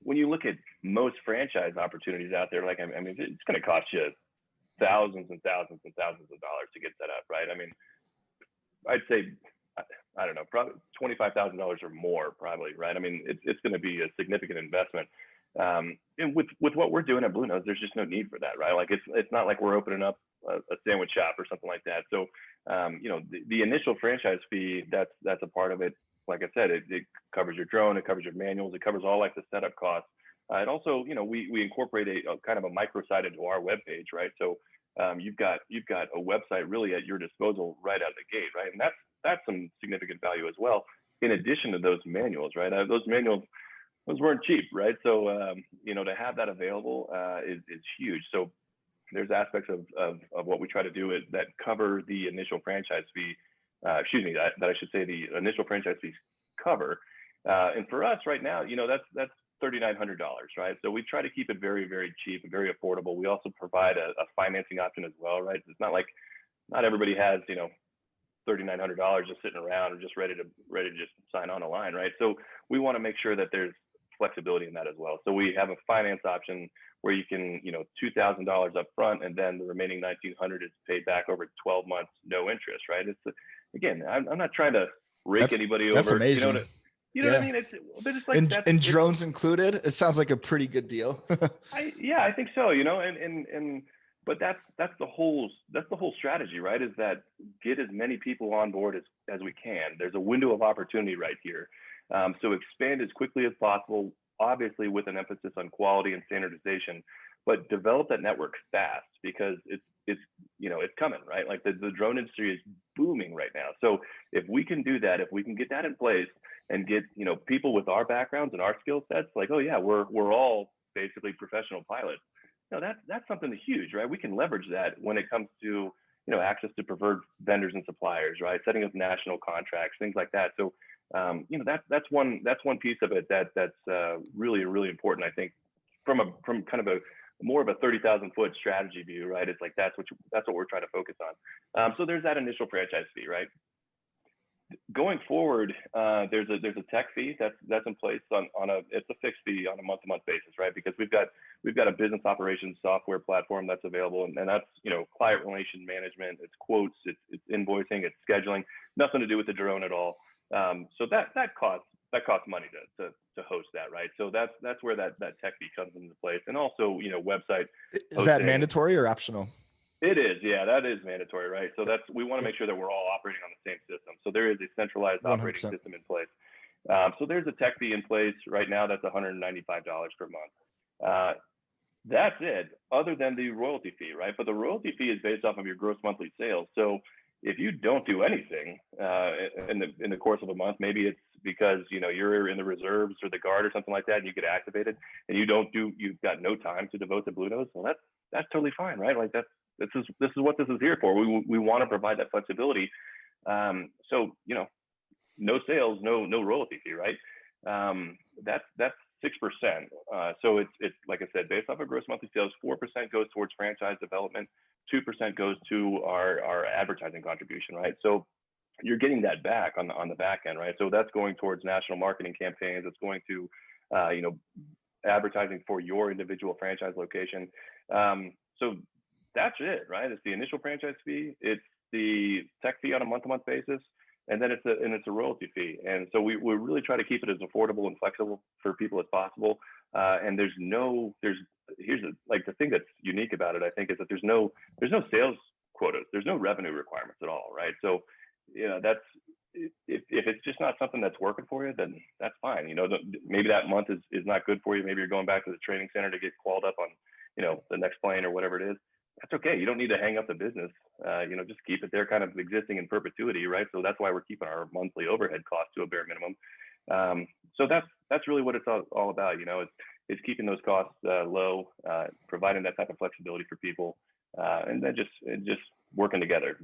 when you look at most franchise opportunities out there, like, I mean, it's going to cost you thousands and thousands and thousands of dollars to get set up, right? I mean, I'd say, I don't know, probably $25,000 or more, probably, right? I mean, it's going to be a significant investment. And with what we're doing at Blue Nose, there's just no need for that, right? Like, it's not like we're opening up a sandwich shop or something like that. So, you know, the initial franchise fee, that's a part of it. Like I said, it covers your drone, it covers your manuals, it covers all like the setup costs. And also, you know, we incorporate a kind of a microsite into our webpage, right? So you've got a website really at your disposal right out of the gate, right? And that's some significant value as well. In addition to those manuals, right? Those manuals, those weren't cheap, right? So you know, to have that available is huge. So there's aspects of what we try to do that cover the initial franchise fee. Excuse me, that I should say the initial franchise fees cover. And for us right now, you know, that's $3,900, right? So we try to keep it very, very cheap and very affordable. We also provide a financing option as well, right? It's not like not everybody has, you know, $3,900 just sitting around or just ready to just sign on a line, right? So we want to make sure that there's flexibility in that as well. So we have a finance option where you can, you know, $2,000 up front, and then the remaining $1,900 is paid back over 12 months, no interest, right? It's again, I'm not trying to rake anybody That's over. amazing. You know what I mean? But it's like and drones included. It sounds like a pretty good deal. I think so. You know, but that's the whole strategy, right? Is that get as many people on board as we can. There's a window of opportunity right here. So expand as quickly as possible, obviously with an emphasis on quality and standardization, but develop that network fast, because it's you know, it's coming, right? Like the drone industry is booming right now. So if we can do that, if we can get that in place and get, you know, people with our backgrounds and our skill sets, like, oh yeah, we're all basically professional pilots. You know, that's something huge, right? We can leverage that when it comes to, you know, access to preferred vendors and suppliers, right? Setting up national contracts, things like that. So you know, that's one piece of it that's really, really important, I think, from kind of a more of a 30,000 foot strategy view, right? It's like that's what we're trying to focus on. So there's that initial franchise fee, right? Going forward, there's a tech fee that's in place it's a fixed fee on a month-to-month basis, right? Because we've got a business operations software platform that's available, and that's, you know, client relation management, it's quotes, it's invoicing, it's scheduling, nothing to do with the drone at all. So that costs money to host that, right? So that's where that tech fee comes into place. And also, you know, website hosting. Is that mandatory or optional? It is, yeah, that is mandatory, right? So we want to make sure that we're all operating on the same system. So there is a centralized 100%. Operating system in place. So there's a tech fee in place right now that's $195 per month. That's it, other than the royalty fee, right? But the royalty fee is based off of your gross monthly sales. So if you don't do anything in the course of a month, maybe it's because, you know, you're in the reserves or the guard or something like that, and you get activated, and you've got no time to devote to Blue Nose. Well, that's totally fine, right? Like this is what this is here for. We want to provide that flexibility. So, you know, no sales, no royalty fee, right? That's 6%. So it's like I said, based off of gross monthly sales, 4% goes towards franchise development, 2% goes to our advertising contribution, right? So you're getting that back on the back end, right? So that's going towards national marketing campaigns. It's going to, you know, advertising for your individual franchise location. So that's it, right? It's the initial franchise fee, it's the tech fee on a month-to-month basis, and then it's a royalty fee. And so we really try to keep it as affordable and flexible for people as possible. And here's the thing that's unique about it, I think, is that there's no sales quotas, there's no revenue requirements at all, right? So, you know, that's if it's just not something that's working for you, then that's fine. You know, maybe that month is not good for you. Maybe you're going back to the training center to get called up on, you know, the next plane or whatever it is. That's okay. You don't need to hang up the business. You know, just keep it there, kind of existing in perpetuity, right? So that's why we're keeping our monthly overhead costs to a bare minimum. So that's really what it's all about. You know, it's keeping those costs low, providing that type of flexibility for people, and then just working together.